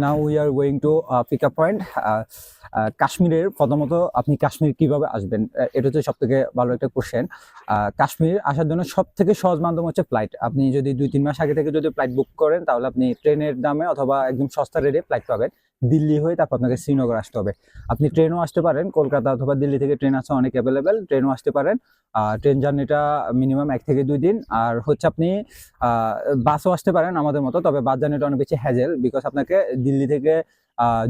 Now we are going to pick a point. কাশ্মীরের প্রথমত আপনি কাশ্মীর কিভাবে আসবেন, এটা হচ্ছে সব থেকে ভালো একটা কোশ্চেন। কাশ্মীর আসার জন্য সব থেকে সহজ মাধ্যম হচ্ছে ফ্লাইট। আপনি যদি 2-3 মাস আগে থেকে যদি ফ্লাইট বুক করেন তাহলে আপনি ট্রেনের দামে অথবা একদম সস্তা রেটে ফ্লাইট পাবেন। দিল্লি হয়ে তারপর আপনাকে শ্রীনগর আসতে হবে। আপনি ট্রেনও আসতে পারেন, কলকাতা অথবা দিল্লি থেকে ট্রেন আছে অনেক অ্যাভেলেবেল, ট্রেনও আসতে পারেন। ট্রেন জার্নিটা মিনিমাম 1 থেকে 2 দিন। আর হচ্ছে আপনি বাসও আসতে পারেন আমাদের মতো, তবে বাস জার্নিটা অনেক বেশি হ্যাজেল, বিকজ আপনাকে দিল্লি থেকে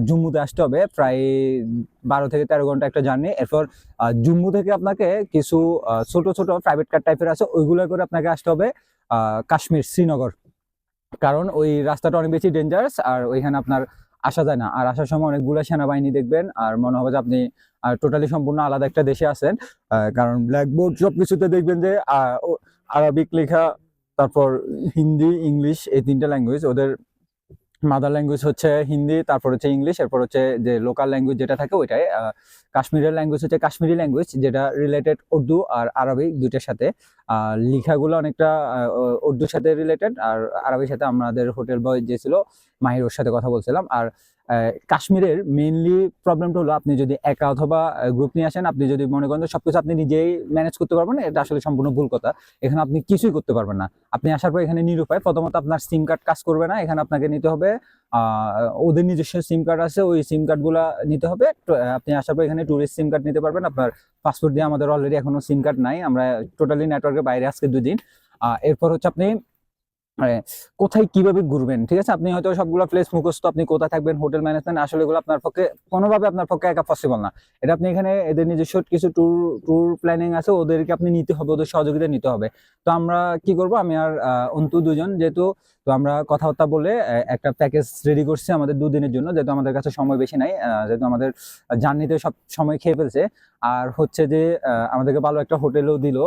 জম্মুতে আসতে হবে প্রায় 12 থেকে 13 ঘন্টা একটা জার্নি। এরপর জম্মু থেকে আপনাকে কিছু ছোট ছোট প্রাইভেট কার টাইপের আছে, ওইগুলো করে আপনাকে আসতে হবে কাশ্মীর শ্রীনগর, কারণ ওই রাস্তাটা অনেক বেশি ডেঞ্জারাস আর ওইখানে আপনার আসা যায় না। আর আসার সময় অনেকগুলো সেনাবাহিনী দেখবেন আর মনে হবে যে আপনি টোটালি সম্পূর্ণ আলাদা একটা দেশে আছেন। কারণ ব্ল্যাকবোর্ড সবকিছুতে দেখবেন যে আরবিক লেখা, তারপর হিন্দি, ইংলিশ, এই 3টা ল্যাঙ্গুয়েজ। ওদের মাদার ল্যাঙ্গুয়েজ হচ্ছে হিন্দি, তারপর হচ্ছে ইংলিশ, এরপর হচ্ছে যে লোকাল ল্যাঙ্গুয়েজ যেটা থাকে ওইটাই। কাশ্মীরের ল্যাঙ্গুয়েজ হচ্ছে কাশ্মীরি ল্যাঙ্গুয়েজ, যেটা রিলেটেড উর্দু আর আরবি দুইটার সাথে। লেখাগুলো অনেকটা উর্দুর সাথে রিলেটেড, আর আরবির সাথে আমাদের হোটেল বয় যে ছিল মাহির, ওর সাথে কথা বলছিলাম। আর কাশ্মীরের মেইনলি প্রবলেমটা হলো আপনি যদি একা অথবা গ্রুপ নিয়ে আসেন, আপনি যদি মনে করেন সবকিছু আপনি নিজেই ম্যানেজ করতে পারবেন, এটা আসলে সম্পূর্ণ ভুল কথা। এখানে আপনি কিছুই করতে পারবেন না। আপনি আসার পর এখানে নিরুপায়। প্রথমত আপনার সিম কার্ড কাজ করবে না, এখানে আপনাকে নিতে হবে ওদের নিজস্ব সিম কার্ড আছে, ওই সিম কার্ড গুলা নিতে হবে। আপনি আসার পর এখানে ট্যুরিস্ট সিম কার্ড নিতে পারবেন। আপনার পাসপোর্ট দিয়ে, আমাদের অলরেডি এখনো সিম কার্ড নাই, আমরা টোটালি নেটওয়ার্কের বাইরে আজকে 2 দিন। এরপর হচ্ছে আপনি কোথায় কিভাবে ঘুরবেন, ঠিক আছে? আপনি হয়তো সবগুলো প্লেস মুখস্থ, আপনি কোথায় থাকবেন, হোটেল ম্যানেজমেন্ট, আসলে এগুলো আপনার পক্ষে কোনোভাবে আপনার পক্ষে একা পসিবল না। এটা আপনি এখানে এদের নিজস্ব কিছু ট্যুর প্ল্যানিং আছে, ওদেরকে আপনি নিতে হবে, ওদের সহযোগিতা নিতে হবে। তো আমরা কি করব, আমি আর অন্তু দুজন যেহেতু, তো আমরা কথাবার্তা বলে একটা প্যাকেজ রেডি করছি আমাদের 2 দিনের জন্য, যেহেতু আমাদের কাছে সময় বেশি নাই, যেহেতু আমাদের জার্নিতে সব সময় খেয়ে ফেলছে। আর হচ্ছে যে আমাদেরকে ভালো একটা হোটেলও দিল,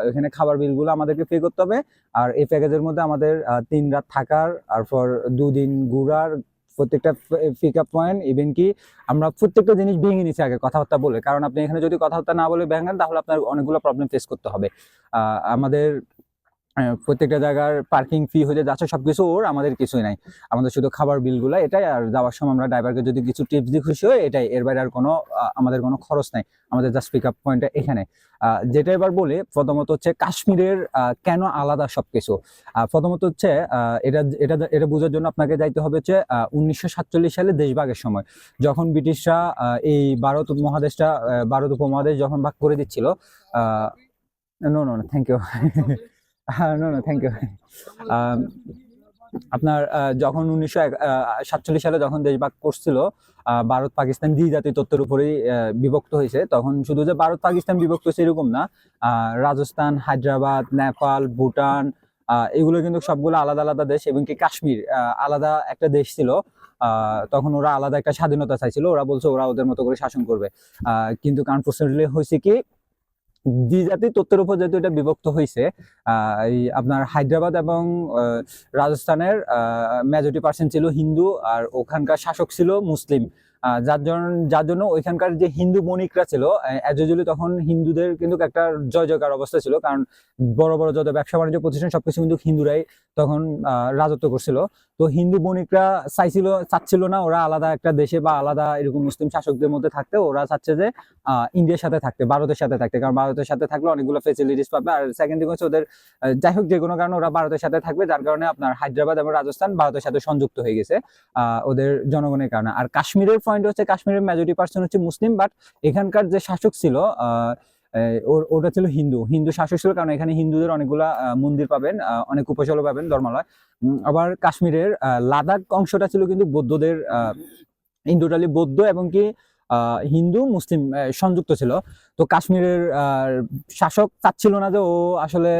এখানে খাবার বিলগুলো আমাদেরকে পে করতে হবে। আর এই প্যাকেজের মধ্যে আমাদের 3 রাত থাকার, তারপর 2 দিন ঘোরার, প্রত্যেকটা পিক আপ পয়েন্ট, ইভেন কি আমরা প্রত্যেকটা জিনিস ভেঙে নিচ্ছি আগে কথাবার্তা বলে। কারণ আপনি এখানে যদি কথাবার্তা না বলে ভেঙেন তাহলে আপনার অনেকগুলো প্রবলেম ফেস করতে হবে। আমাদের প্রত্যেকটা জায়গার পার্কিং ফি হয়ে যাচ্ছে, সবকিছু ওর, আমাদের কিছুই নাই। আমাদের শুধু খাবার বিলগুলো এটাই, আর যাওয়ার সময় আমরা ড্রাইভারকে যদি কিছু টিপস দিয়ে খুশি হয় এটাই, এর বাইরে আর কোনো আমাদের কোনো খরচ নাই। আমাদের জাস্ট পিক আপ পয়েন্টটা এখানে। যেটা এবার বলি, প্রথমত হচ্ছে কাশ্মীরের কেন আলাদা সবকিছু। প্রথমত হচ্ছে এটা এটা এটা বোঝার জন্য আপনাকে যাইতে হবে হচ্ছে 1947 সালে দেশভাগের সময়, যখন ব্রিটিশরা এই ভারত মহাদেশটা, ভারত উপমহাদেশ যখন ভাগ করে দিচ্ছিল। No no thank you. No no thank you. আপনার যখন 1947 সালে যখন দেশ ভাগ করছিল, ভারত পাকিস্তান দ্বিজাতি তত্ত্বের উপরেই বিভক্ত হয়েছে। তখন শুধু যে ভারত পাকিস্তান বিভক্ত হয়েছে এরকম না, রাজস্থান, হায়দ্রাবাদ, নেপাল, ভুটান, এগুলো কিন্তু সবগুলো আলাদা আলাদা দেশ, এবং কি কাশ্মীর আলাদা একটা দেশ ছিল। তখন ওরা আলাদা একটা স্বাধীনতা চাইছিল, ওরা বলছে ওরা ওদের মতো করে শাসন করবে। কিন্তু আনফরচুনেটলি হয়েছে কি, দ্বিজাতি তত্ত্বের উপর যেহেতু এটা বিভক্ত হয়েছে, এই আপনার হায়দ্রাবাদ এবং রাজস্থানের মেজরিটি পার্সেন্ট ছিল হিন্দু, আর ওখানকার শাসক ছিল মুসলিম। যার জন্য ওইখানকার যে হিন্দু বণিকরা ছিল, অ্যাজ তখন হিন্দুদের কিন্তু একটা জয় জয়কার অবস্থা ছিল, কারণ বড় বড় যত ব্যবসা বাণিজ্য প্রতিষ্ঠান সবকিছু কিন্তু হিন্দুরাই তখন রাজত্ব করছিল। তো হিন্দু বণিকরা চাচ্ছিল না ওরা আলাদা একটা দেশে বা আলাদা এরকম মুসলিম শাসকদের মধ্যে থাকতে, ওরা চাচ্ছে যে ইন্ডিয়ার সাথে থাকতে, ভারতের সাথে থাকতে, কারণ ভারতের সাথে থাকলে অনেকগুলো ফেসিলিটিস পাবে। আর সেকেন্ড থিং হচ্ছে ওদের যাই হোক যে কোনো কারণে ওরা ভারতের সাথে থাকবে, যার কারণে আপনার হায়দ্রাবাদ এবং রাজস্থান ভারতের সাথে সংযুক্ত হয়ে গেছে ওদের জনগণের কারণে। আর কাশ্মীরের পয়েন্ট হচ্ছে কাশ্মীরের মেজরিটি পার্সেন্ট হচ্ছে মুসলিম, বাট এখানকার যে শাসক ছিল ওটা ছিল হিন্দু শাসক ছিল, কারণ এখানে হিন্দুদের অনেকগুলা মন্দির পাবেন, অনেক উপাসনা পাবেন, ধর্মালয়। আবার কাশ্মীরের লাদাখ অংশটা ছিল কিন্তু বৌদ্ধদের, ইন টোটালি বৌদ্ধ এবং কি হিন্দু মুসলিম সংযুক্ত ছিল। তো কাশ্মীরের শাসক চাচ্ছিল না যে ও আসলে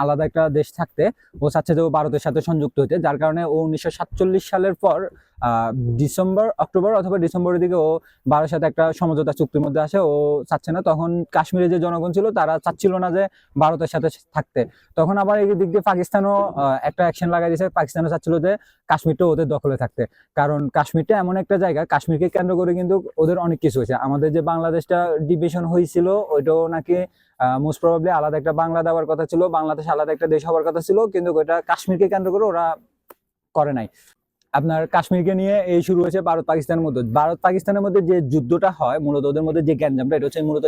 আলাদা একটা দেশ থাকতে, ও চাচ্ছে যে ও ভারতের সাথে সংযুক্ত হইতে, যার কারণে ও 1947 সালের পর অক্টোবর অথবা ডিসেম্বরের দিকে ও ভারতের সাথে একটা সমঝোতা চুক্তির মধ্যে আসে। ও চাচ্ছে না, তখন কাশ্মীরের যে জনগণ ছিল তারা চাচ্ছিল না যে ভারতের সাথে থাকতে। তখন আবার এই দিক দিয়ে পাকিস্তানও একটা অ্যাকশন লাগাই দিয়েছে, পাকিস্তানও চাচ্ছিল যে কাশ্মীরটা ওদের দখলে থাকতে, কারণ কাশ্মীরটা এমন একটা জায়গা, কাশ্মীরকে কেন্দ্র করে কিন্তু ওদের অনেক কিছু হয়েছে। আমাদের যে বাংলাদেশটা ডিভিশন হয়েছিল ওইটাও নাকি মোস্ট প্রবাবলি আলাদা একটা বাংলা দেওয়ার কথা ছিল, বাংলাদেশ আলাদা একটা দেশ হওয়ার কথা ছিল, কিন্তু ওইটা কাশ্মীরকে কেন্দ্র করে ওরা করে নাই। আপনার কাশ্মীরকে নিয়ে এই শুরু হয়েছে ভারত পাকিস্তানের মধ্যে। ভারত পাকিস্তানের মধ্যে যে যুদ্ধটা হয় মূলত ওদের মধ্যে যে গ্যাঞ্জামটা, এটা হচ্ছে মূলত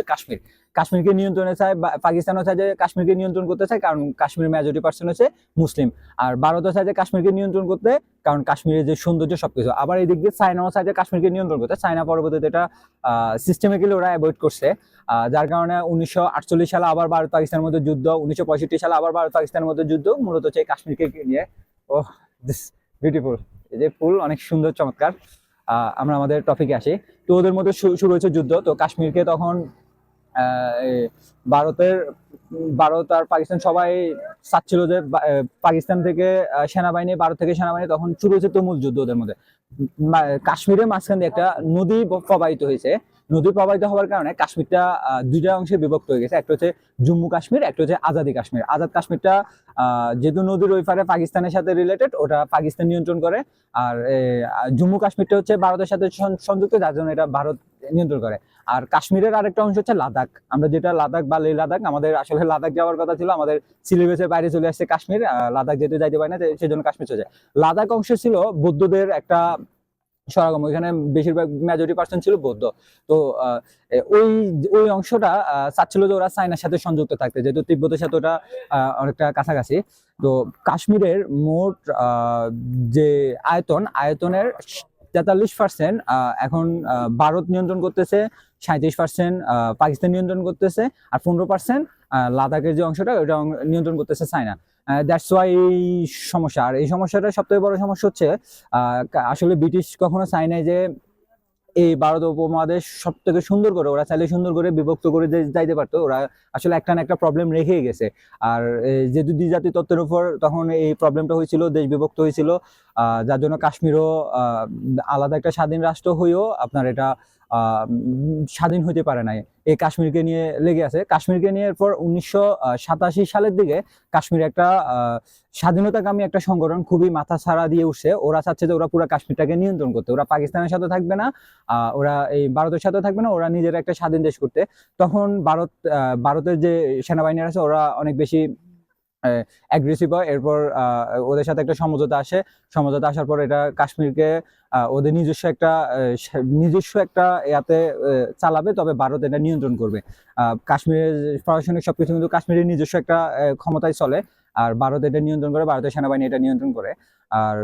কাশ্মীরকে নিয়ন্ত্রণে চায়, পাকিস্তানও চায় যে কাশ্মীরকে নিয়ন্ত্রণ করতে চায়, কারণ কাশ্মীর মেজরিটি পার্সেন্ট হচ্ছে মুসলিম। আর ভারতও চায় যে কাশ্মীরকে নিয়ন্ত্রণ করতে, কারণ কাশ্মীরের যে সৌন্দর্য সবকিছু। আবার এই দিক দিয়ে চায়নাও চায় যে কাশ্মীরকে নিয়ন্ত্রণ করতে। চায়না পরবর্তীতে এটা সিস্টেমিক্যালি ওরা অ্যাভয়েড করছে, যার কারণে 1948 সালে আবার ভারত পাকিস্তানের মধ্যে যুদ্ধ, 1965 সালে আবার ভারত পাকিস্তানের মধ্যে যুদ্ধ, মূলত হচ্ছে কাশ্মীরকে নিয়ে। ও দিস বিউটিফুল, এই যে ফুল অনেক সুন্দর চমৎকার। আমরা আমাদের টপিকে আসি। তো ওদের মধ্যে শুরু হয়েছে যুদ্ধ। তো কাশ্মীরকে তখন ভারতের ভারত আর পাকিস্তান সবাই চাচ্ছিল যে পাকিস্তান থেকে সেনাবাহিনী, ভারত থেকে সেনাবাহিনী, তখন শুরু হয়েছে তুমুল যুদ্ধ ওদের মধ্যে। কাশ্মীরের মাঝখান দিয়ে একটা নদী প্রবাহিত হয়েছে। নদী প্রবাহিত হওয়ার কারণে কাশ্মীরটা দুইটা অংশে বিভক্ত হয়ে গেছে। একটা হচ্ছে জম্মু কাশ্মীর, একটা হচ্ছে আজাদি কাশ্মীর। আজাদ কাশ্মীরটা যেহেতু নদীর ওই পারে পাকিস্তানের সাথে রিলেটেড, ওটা পাকিস্তান নিয়ন্ত্রণ করে। আর জম্মু কাশ্মীরটা হচ্ছে ভারতের সাথে সংযুক্ত, যার জন্য এটা ভারত নিয়ন্ত্রণ করে। আর কাশ্মীরের আরেকটা অংশ হচ্ছে লাদাখ। আমরা যেটা লাদাখ বা লে লাদাখ, আমাদের আসলে লাদাখ যাওয়ার কথা ছিল, আমাদের সিলেবাসের বাইরে চলে আসছে কাশ্মীর। লাদাখ যেতে যাইতে পারি না, সেই জন্য কাশ্মীর চলে যায়। লাদাখ অংশ ছিল বৌদ্ধদের একটা সরাগম, ওইখানে বেশিরভাগ মেজরিটি পার্সেন্ট ছিল বৌদ্ধ। তো ওই ওই অংশটা চাচ্ছিল যে ওরা চায়নার সাথে সংযুক্ত থাকতে, যেহেতু তিব্বতের সাথে ওটা অনেকটা কাছাকাছি। তো কাশ্মীরের মোট যে আয়তনের 43% এখন ভারত নিয়ন্ত্রণ করতেছে, 37% পাকিস্তান নিয়ন্ত্রণ করতেছে, আর 15% লাদাখের যে অংশটা ওটা নিয়ন্ত্রণ করতেছে চায়না। দ্যাটস ওয়াই এই সমস্যা। আর এই সমস্যাটা সবথেকে বড় সমস্যা হচ্ছে আসলে ব্রিটিশ কখনো চায় নাই যে এই ভারত উপমহাদেশ সব থেকে সুন্দর করে, ওরা চাইলে সুন্দর করে বিভক্ত করে যাইতে পারতো। ওরা আসলে একটা না একটা প্রবলেম রেখেই গেছে। আর যেহেতু দ্বিজাতি তত্ত্বের উপর তখন এই প্রবলেমটা হয়েছিল, দেশ বিভক্ত হয়েছিল, যার জন্য কাশ্মীরও আলাদা একটা স্বাধীন রাষ্ট্র হয়েও আপনার এটা স্বাধীন হইতে পারে নাই। এই কাশ্মীরকে নিয়ে লেগে আছে। কাশ্মীরকে নিয়ে এরপর 1987 সালের দিকে কাশ্মীর একটা স্বাধীনতাকামী একটা সংগঠন খুবই মাথা ছাড়া দিয়ে উঠছে। ওরা চাচ্ছে যে ওরা পুরো কাশ্মীরটাকে নিয়ন্ত্রণ করতে, ওরা পাকিস্তানের সাথে থাকবে না, ওরা এই ভারতের সাথে থাকবে না, ওরা নিজের একটা স্বাধীন দেশ করতে। তখন ভারতের যে সেনাবাহিনী আছে ওরা অনেক বেশি অ্যাগ্রেসিভ হয়। এরপর ওদের সাথে একটা সমঝোতা আসার পর এটা কাশ্মীরকে ওদের নিজস্ব একটা ইয়াতে চালাবে, তবে ভারত এটা নিয়ন্ত্রণ করবে। কাশ্মীরের প্রশাসনিক সবকিছু কিন্তু কাশ্মীরের নিজস্ব একটা ক্ষমতায় চলে, আর ভারত এটা নিয়ন্ত্রণ করে, ভারতের সেনাবাহিনী এটা নিয়ন্ত্রণ করে। আর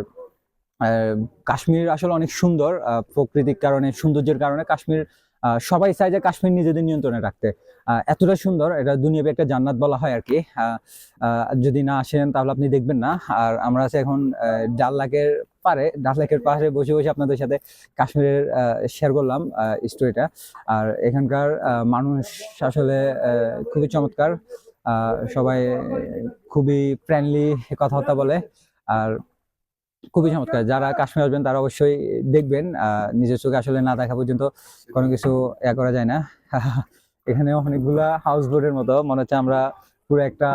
কাশ্মীর আসলে অনেক সুন্দর, প্রাকৃতিক কারণে, সৌন্দর্যের কারণে কাশ্মীর সবাই চায় যে কাশ্মীর নিজেদের নিয়ন্ত্রণে রাখতে। এতটা সুন্দর, এটা দুনিয়াবি একটা জান্নাত বলা হয় আর কি। যদি না আসেন তাহলে আপনি দেখবেন না। আর আমরা আছি এখন ডাল লেকের পাশে বসে বসে আপনাদের সাথে কাশ্মীরের শেয়ার করলাম স্টোরিটা। আর এখানকার মানুষ আসলে খুবই চমৎকার, সবাই খুবই ফ্রেন্ডলি কথাবার্তা বলে। আর খুবই চমৎকার। যারা কাশ্মীর আসবেন তারা অবশ্যই দেখবেন, নিজের চোখে আসলে না দেখা পর্যন্ত কোনো কিছু করা যায় না। এখানে অনেকগুলা হাউস বোটের মতো মনে হচ্ছে আমরা পুরো একটা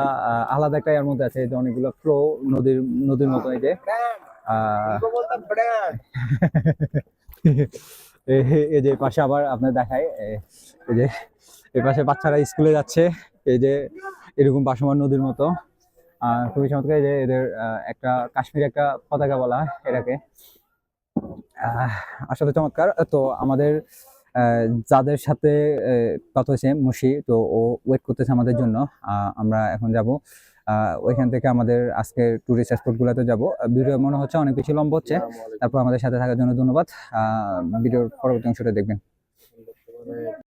আলাদা একটা এর মধ্যে আছে। যে অনেকগুলো ফ্লো নদীর মতো। এই যে এই যে পাশে আবার আপনার দেখায়, এই যে এই পাশে বাচ্চারা স্কুলে যাচ্ছে, এই যে এরকম ভাসমান নদীর মতো। খুবই চমৎকার। যে এদের একটা কাশ্মীর একটা পতাকা বলা হয় এটাকে। আসলে চমৎকার। তো আমাদের যাদের সাথে কথা হয়েছে মুশি, তো ও ওয়েট করতেছে আমাদের জন্য। আমরা এখন যাব ওইখান থেকে আমাদের আজকে টুরিস্ট স্পট গুলাতে যাব। ভিডিও মনে হচ্ছে অনেক বেশি লম্বা হচ্ছে, তারপর আমাদের সাথে থাকার জন্য ধন্যবাদ। ভিডিওর পরবর্তী অংশটা দেখবেন।